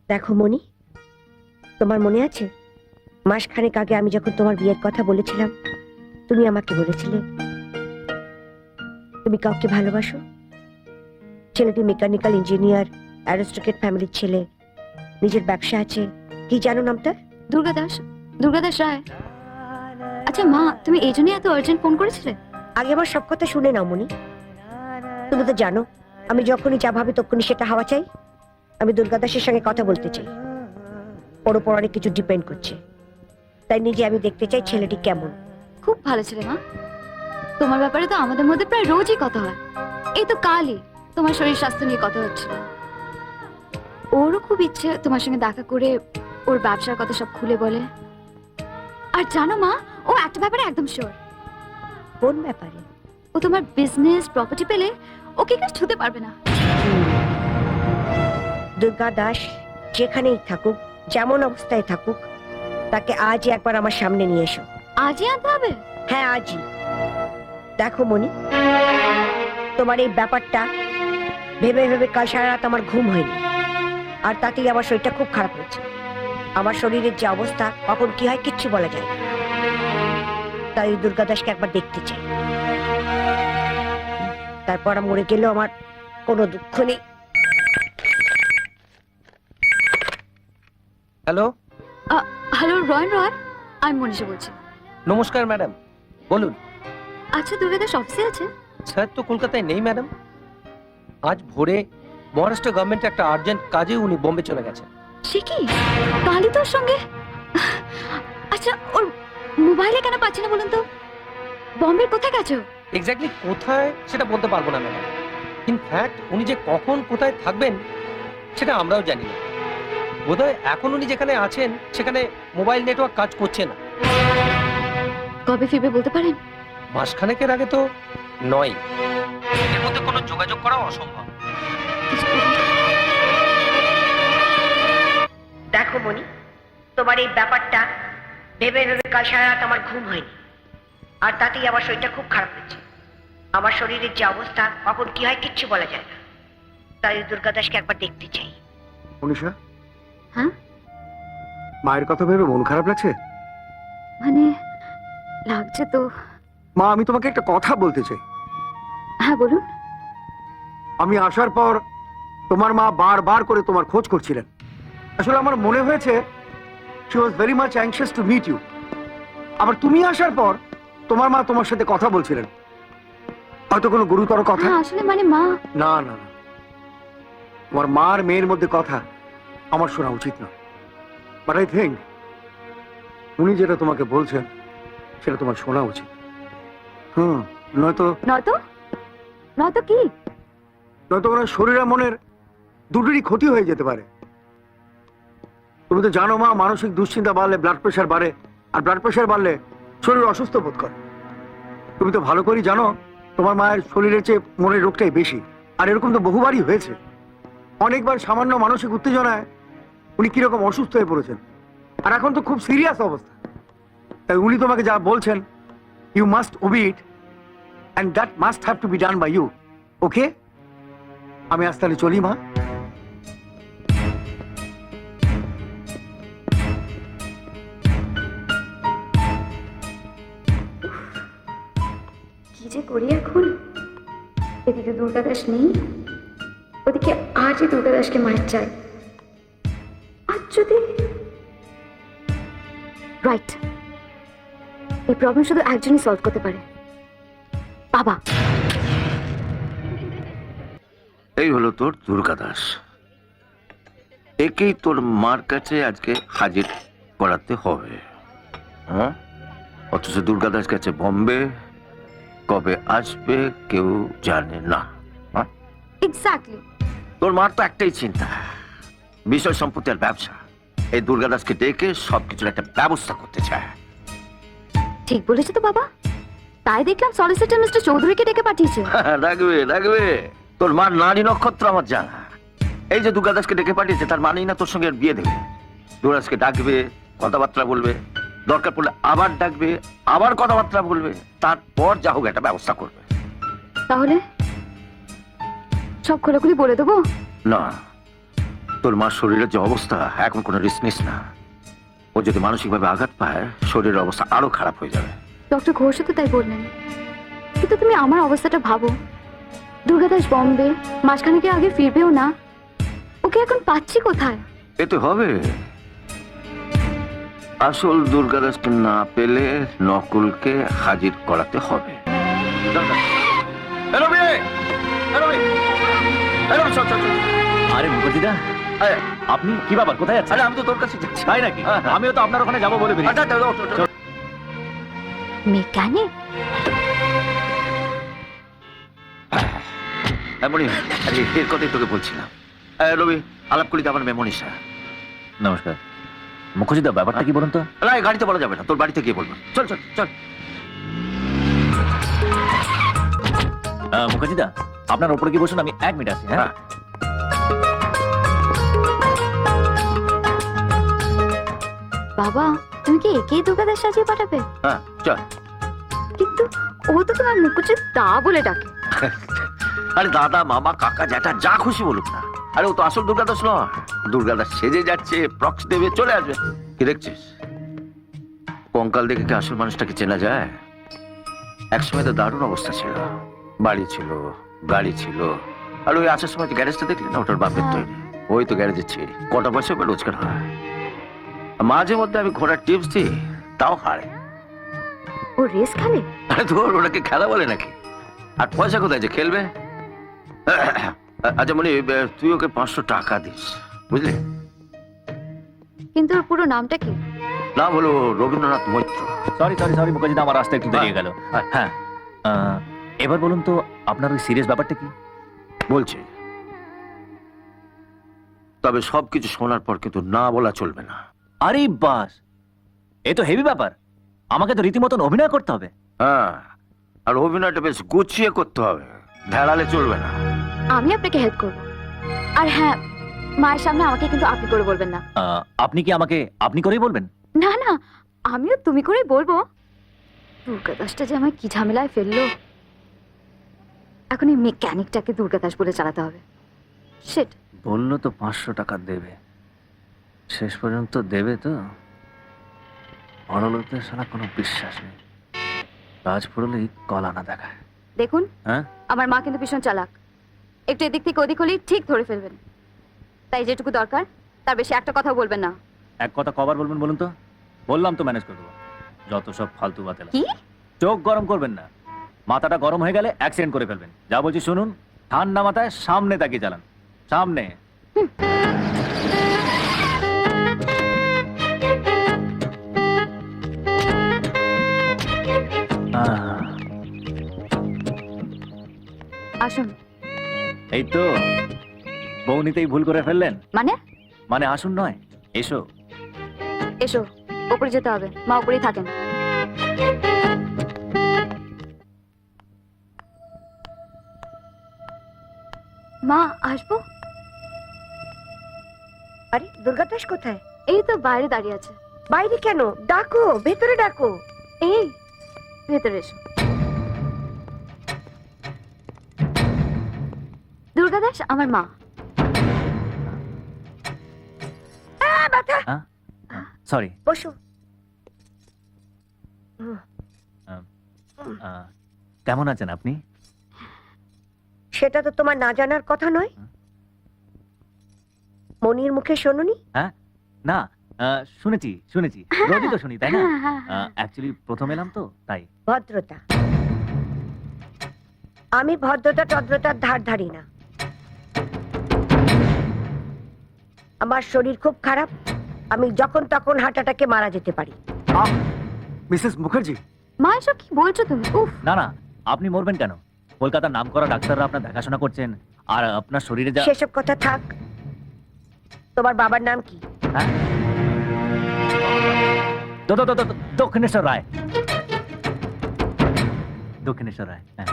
দেখো মনি, তোমার মনে আছে মাসখানেক আগে আমি যখন তোমার বিয়ের কথা বলেছিলাম, তুমি আমাকে বলেছিলে তুমি কাউকে ভালোবাসো। ছেলেটি মেকানিক্যাল ইঞ্জিনিয়ার, অ্যারিস্টোক্রেট ফ্যামিলির ছেলে, নিজের ব্যবসা আছে। কি জানো নামটা? দুর্গাদাস। দুর্গাদাস রায়। আচ্ছা মা, তুমি এই জন্য এত আর্জেন্ট ফোন করেছিলে? আগে আমার সব কথা শুনে নাও মনি। তুমি তো জানো আমি যখনই যা ভাবি তখনই সেটা হওয়া চাই। আমি দুর্গাদাসের সঙ্গে কথা বলতে চাই, ওর উপর অনেক কিছু ডিপেন্ড করছে। তাই নিজে আমি দেখতে চাই ছেলেটি কেমন। খুব ভালো ছেলে মা। তোমার ব্যাপারে তো আমাদের মধ্যে প্রায় রোজই কথা হয়। এই তো কালই তোমার শরীর স্বাস্থ্য নিয়ে কথা হচ্ছিল। ওরও খুব ইচ্ছে তোমার সঙ্গে দেখা করে ওর ব্যবসার কথা সব খুলে বলে। আর জানো মা, ও একটা ব্যাপারে একদম শিওর। কোন ব্যাপারে? ও তোমার বিজনেস প্রপার্টি পেলে ওকে কাজ ছুতে পারবে না। দুর্গা দাস যেখানেই থাকুক, যেমন অবস্থায় থাকুক, তাকে আজই একবার আমার সামনে নিয়ে এসো। আজই আনতে হবে? হ্যাঁ আজই। দেখো মনি, তোমার এই ব্যাপারটা ভেবে ভেবে কাল সারা রাত আমার ঘুম হয়নি, আর তাতেই আমার শরীরটা খুব খারাপ হয়েছে। আমার শরীরের যে অবস্থা, কখন কি হয় কিচ্ছু বলা যায় না। তাই ওই দুর্গা দাসকে একবার দেখতে চাই। তারপর মরে গেলেও আমার কোনো দুঃখ নেই। হ্যালো। হ্যালো রয়ন রয়, আমি মনীষা বলছি। নমস্কার ম্যাডাম, বলুন। আচ্ছা দুর্গাদাস অফিসে আছে? স্যার তো কলকাতায় নেই ম্যাডাম। আজ ভোরে মহারাষ্ট্র গভর্নমেন্টের একটা আর্জেন্ট কাজে উনি বোম্বে চলে গেছেন। সে কি কালই তোর সঙ্গে? আচ্ছা ওর মোবাইলে কেন পাচ্ছি না বলুন তো? বম্বে কোথায় গেছো? এক্স্যাক্টলি কোথায় সেটা বলতে পারবো না ম্যাডাম। ইনফ্যাক্ট উনি যে কখন কোথায় থাকবেন সেটা আমরাও জানি না। বোধহয় এখন উনি যেখানে আছেন সেখানে মোবাইল নেটওয়ার্ক কাজ করছে না। কবে ফিরবে বলতে পারেন? মাসখানেকের আগে তো নয়, এর মধ্যে কোনো যোগাযোগ করা অসম্ভব। দেখো মনি, তোমার এই ব্যাপারটা ভেবে ভেবে কাল সারা রাত আমার ঘুম হয়নি, আর তাতেই আমার শরীরটা খুব খারাপ হয়েছে। আমার শরীরের যে অবস্থা, কখন কি হয় কিচ্ছু বলা যায় না। তাই ওই দুর্গা দাসকে একবার দেখতে চাই। মনীষা, হ্যাঁ মায়ের কথা ভেবে মন খারাপ লাগছে? মানে লাগছে তো। মা, আমি তোমাকে একটা কথা বলতে চাই। হ্যাঁ বলুন। আমি আসার পর তোমার মা বারবার করে তোমার খোঁজ করছিলেন। আসলে আমার মনে হয়েছে she was very much anxious to meet you. আবার তুমি আসার পর তোমার মা তোমার সাথে কথা বলছিলেন, হয়তো কোনো গুরুতর কথা। হ্যাঁ আসলে মানে মা। না না না, তোমার মা আর মেয়ের মধ্যে কথা আমার শোনা উচিত না। বাট আই থিঙ্ক উনি যেটা তোমাকে বলছেন সেটা তোমার শোনা উচিত। নয়তো নয়তো নয়তো কি? নয়তো ওনার শরীর আর মনের দুটোরই ক্ষতি হয়ে যেতে পারে। তুমি তো জানো মা, মানসিক দুশ্চিন্তা বাড়লে ব্লাড প্রেশার বাড়ে, আর ব্লাড প্রেশার বাড়লে শরীর অসুস্থ বোধ করে। তুমি তো ভালো করেই জানো তোমার মায়ের শরীরের চেয়ে মনের রোগটাই বেশি। আর এরকম তো বহুবারই হয়েছে। অনেকবার সামান্য মানসিক উত্তেজনায় উনি কিরকম অসুস্থ হয়ে পড়েছেন, আর এখন তো খুব সিরিয়াস অবস্থা। তাই উনি তোমাকে যা বলছেন, you must obey it, and that must have to be done by you. Okay, আমি আজ তাহলে চলি মা। কি যে করি এখন? এদিকে দুর্গাদাস নেই, ওদিকে আজই দুর্গাদাসকে মায়ের চাই। আজ যদি রাইট, এই প্রবলেম শুধু একজনই সলভ করতে পারে, বাবা। এই হলো তোর দুর্গাদাস। একেই তোর মার কাছে আজকে হাজির করাতে হবে। হ্যাঁ, অথচ দুর্গাদাস কাছে বম্বে, কবে আসবে কেউ জানে না। এক্স্যাক্টলি। তোর মার তো একটাই চিন্তা, বিষয় সম্পত্তি আর ব্যবসা। এই দুর্গাদাসকে ডেকে সবকিছুর একটা ব্যবস্থা করতে চায়। ঠিক বলেছে তো বাবা, তাই দেখলাম সলিসিটর মিস্টার চৌধুরীকে ডেকে পাঠিয়েছে। রাখবে রাখবে, তোর মার নারী নক্ষত্র আমার জানা। এই যে দুর্গাদাসকে ডেকে পাঠিয়েছে তার মানেই না তোর সঙ্গে আর বিয়ে দেবে। দুর্গাদাসকে ডাকবে, কথাবার্তা বলবে, দরকার পড়লে আবার ডাকবে, আবার কথাবার্তা বলবে, তারপর যা হোক একটা ব্যবস্থা করবে। তাহলে সব খোলাখুলি বলে দেবো? না, তোর মার শরীরের যে অবস্থা, এখন কোনো রিস্ক নিস না। ও যদি মানসিকভাবে আঘাত পায়, শরীরের অবস্থা আরো খারাপ হয়ে যাবে। ডক্টর ঘোষও তো তাই বললেন, কিন্তু তুমি আমার অবস্থাটা ভাবো। দুর্গাদাস বম্বে, মাঝখানে আগে ফিরবেও না। ওকে এখন পাচ্ছি কোথায়? এতে হবে। আসল দুর্গাদাসকে না পেলে নকুলকে হাজির করাতে হবে। আরে মুখার্জিদা, আপনি কি ব্যাপার, কোথায় আছেন? আরে আমি তো তোর কাছে যাচ্ছি। তাই নাকি? আমিও তো আপনার ওখানে যাবো বলে বেরিয়েছি। মেকানিক? এমনই, আরে এর কথাই তোকে বলছিলাম। রবি, আলাপ করি তো আমার মেমনিশা। নমস্কার মুখার্জিদা, ব্যাপারটা কি বলুন তো? না, এই গাড়িতে বলা যাবে না, তোর বাড়িতে গিয়ে বলবো। চল চল চল। মুখার্জিদা, আপনার ওপরে কি বসুন, আমি 1 মিনিট আছি। হ্যাঁ, হ্যাঁ। বাবা, তুমি কি একেই দুর্গাদাস সাজিয়ে পাঠাবে? হ্যাঁ চল। কিন্তু ও তো তোমার মুকুচে দা বলে ডাকে। আরে দাদা, মামা, কাকা, জ্যাঠা যা খুশি বলুক না। আরে ও তো আসল দুর্গাদাস নয়। দুর্গাদাস সেজে যাচ্ছে, প্রক্স দেবে, চলে আসবে। কি দেখছিস? কঙ্কাল দেখে কি আসল মানুষটাকে চেনা যায়? একসময় তো দারুণ অবস্থা ছিল, বাড়ি ছিল, গাড়ি ছিল। আর ওই আসার সময় গ্যারেজটা দেখলি না, ওটার বাপের তৈরি। ওই তো গ্যারেজের ছেড়ে কটা পয়সা করে রোজগার হয়। মাঝে মধ্যে আমি ঘোড়ার টিপস দিই, তাও হারে। ও রেস খেলে? আরে তোর ওনাকে খেলা বলে নাকি? আর পয়সা কোথায় যে খেলবে? আচ্ছা মনি, তুই ওকে 500 টাকা দিস, বুঝলি? কিন্তু ওর পুরো নামটা কি? নাম হলো Rabindranath Maitra. Sorry sorry sorry মুখার্জিদা, আমার রাস্তা একটু দেরিয়ে গেল। হ্যাঁ, এবার বলুন তো আপনার ওই সিরিয়াস ব্যাপারটা কি? বলছি, তবে সবকিছু শোনার পর কিন্তু না বলা চলবে না। আরে বাস, এ তো হেভি ব্যাপার। আমাকে তো রীতিমতন অভিনয় করতে হবে। হ্যাঁ, আর অভিনয়টা বেশ গুছিয়ে করতে হবে, ঢেড়ালে চলবে না। আমি আপনাকে হেল্প করব। আর হ্যাঁ, মায়ের সামনে আমাকে কিন্তু আপনি করে বলবেন না। আপনি কি আমাকে আপনি করেই বলবেন? না না, আমিও তুমি করে বলবো। দুর্গাদাসটা যে আমায় কি ঝামেলায় ফেললো। এখন এই মেকানিকটাকে দুর্গাদাস বলে চালাতে হবে। শিট। বললো তো 500 টাকা দেবে, শেষ পর্যন্ত দেবে তো? বড় লোকদের সারা কোনো বিশ্বাস নেই, কাজ পড়লেই কলা না দেখায়। দেখুন, হ্যাঁ, আমার মা কিন্তু ভীষণ চালাক। একটু এদিক থেকে ওদিক হলেই ঠিক ধরে ফেলবেন। তাই যেটুকু দরকার তার বেশি একটা কথা বলবেন না। এক কথা কবার বলবেন বলুন তো? বললাম তো ম্যানেজ করে দেবো। যত সব ফালতু বাতেলা। কি? চোখ গরম করবেন না, মাথাটা গরম হয়ে গেলে অ্যাক্সিডেন্ট করে ফেলবেন। যা বলছি শুনুন, ঠান্ডা মাথায় সামনে তাকিয়ে চালান, সামনে। আসুন। এই তো, বউ নিতেই ভুল করে ফেললেন। মানে? মানে আসুন নয়, এসো। এসো, ওপরে যেতে হবে। মা ওপরেই থাকেন। মা, আসবো? আরে দুর্গাদাস কোথায়? এই তো বাইরে দাঁড়িয়ে আছে। বাইরে কেন? ডাকো, ভেতরে ডাকো। এই ভেতরে এসো। দুর্গাদাস আমার মা। মাথা সরি। বসো। কেমন আছেন আপনি? সেটা তো তোমার না জানার কথা নয়। মনির মুখে শোনোনি? না, শুনেছি শুনেছি, রোজই তো শুনি, তাই না? অ্যাকচুয়ালি প্রথম এলাম তো, তাই। ভদ্রতা। আমি ভদ্রতা টদ্রতার ধার ধারি না। আমার শরীর খুব খারাপ, আমি যখন তখন হার্ট অ্যাটাকে মারা যেতে পারি। মিসেস মুখার্জি, মা, এসব কি বলছো তুমি? উফ। না না, আপনি মরবেন কেন? কলকাতার নামকরা ডাক্তাররা আপনার দেখাশোনা করছেন, আর আপনার শরীরে যা। সেসব কথা থাক। তোমার বাবার নাম কি? হ্যাঁ, দক্ষিণেশ্বর রায়। দক্ষিণেশ্বর রায়, হ্যাঁ।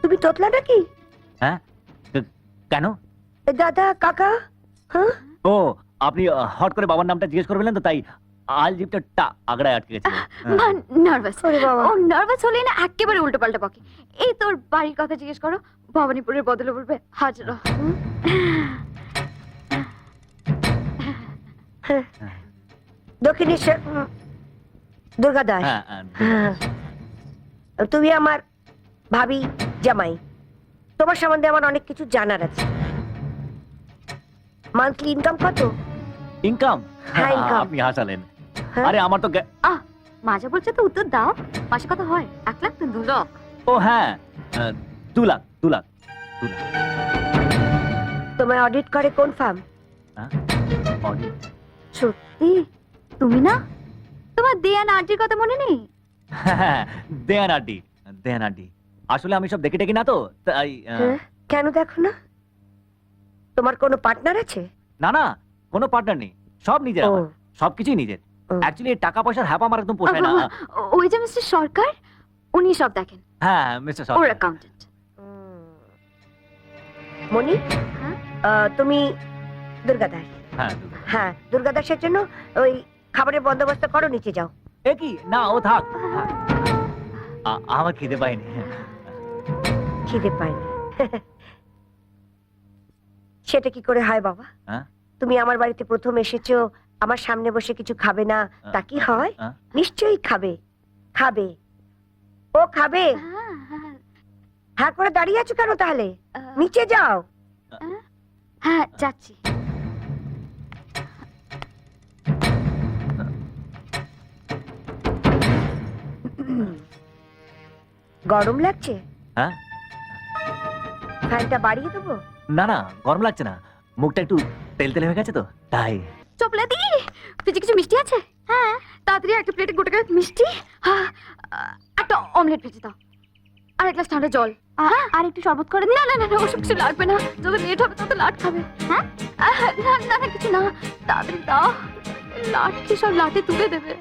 তুমি তোতলা নাকি? হ্যাঁ, কেন? দাদা, কাকা? হ্যাঁ, ও, আপনি হট করে বাবার নামটা জিজ্ঞেস করবেন তো, তাই আলজিপটা আগড়ায় আটকে গেছে। মা নার্ভাস। ওরে বাবা। ও নার্ভাস হলে না একেবারে উল্টো পাল্টা বকে। এই তোর বাড়ির কথা জিজ্ঞেস করো, ভবানীপুরের বদলে বলবে হাজরা। দক্ষিণেশ্বর দুর্গা দাস। হ্যাঁ হ্যাঁ। তুমি আমার ভাবি জামাই, তোমার সম্বন্ধে আমার অনেক কিছু জানার আছে। মান্থলি ইনকাম কত? ইনকাম? হ্যাঁ, income। আপনি হাসালেন। হ্যাঁ? আরে আমার তো মাজা বলছে তো উত্তর দাও। মাসে কত হয়? 1 লাখ তো 2 লাখ। ও হ্যাঁ 2 লাখ 2 লাখ 2 লাখ। তোমায় অডিট করে কোন ফার্ম? অডিট? সত্যি? তুমি না? তোমার দেয়ান আন্টির কথা মনে নেই? হ্যাঁ, দেয়ান আড্ডি, দেয়ান আড্ডি। আসলে আমি সব দেখে টেকি না তো, তাই হ্যাঁ? কেন দেখো না? তোমার কোনো পার্টনার আছে? না না, কোনো পার্টনার নেই, সব নিজের ও, আমার, সবকিছুই নিজের। ও। অ্যাকচুয়ালি টাকা পয়সার হ্যাপ আমার একদম পোষায় না। ওই যে মিস্টার সরকার, উনি সব দেখেন। হ্যাঁ মিস্টার ওর সরকার। অ্যাকাউন্টেন্ট। মনি, হ্যাঁ? তুমি দুর্গা দাস। হ্যাঁ হ্যাঁ, দুর্গা দাসের জন্য ওই খাবারের বন্দোবস্ত করো, নিচে যাও। এ কি না, ও থাক থাক। আমার খিদে পাইনি। খিদে পাইনি। সেটা কি করে হয় বাবা? হ্যাঁ? তুমি আমার বাড়িতে প্রথম এসেছো, আমার সামনে বসে কিছু খাবে না, তা কি হয়? হ্যাঁ? নিশ্চয়ই খাবে, খাবে, ও খাবে। হ্যাঁ করে দাঁড়িয়ে আছো কেন তাহলে? নিচে যাও। হ্যাঁ যাচ্ছি। গরম লাগছে? হ্যাঁ? ফ্যানটা বাড়িয়ে দেবো? না না, গরম লাগছে না, মুখটা একটু তেল তেল হয়ে গেছে তো তাই। চপলাতি, ফ্রিজে কিছু মিষ্টি আছে? হ্যাঁ, তাড়াতাড়ি একটা প্লেটে গোটা মিষ্টি, একটা অমলেট ভেজে দাও, আর এক গ্লাস ঠান্ডা জল, আর একটু শরবত করে দিন। না না না না, ওসব কিছু লাগবে না, যত লেট হবে তত লাট খাবে। হ্যাঁ, না না না, কিছু না, তাড়াতাড়ি দাও। লাট কি সব লাটে তুলে দেবে?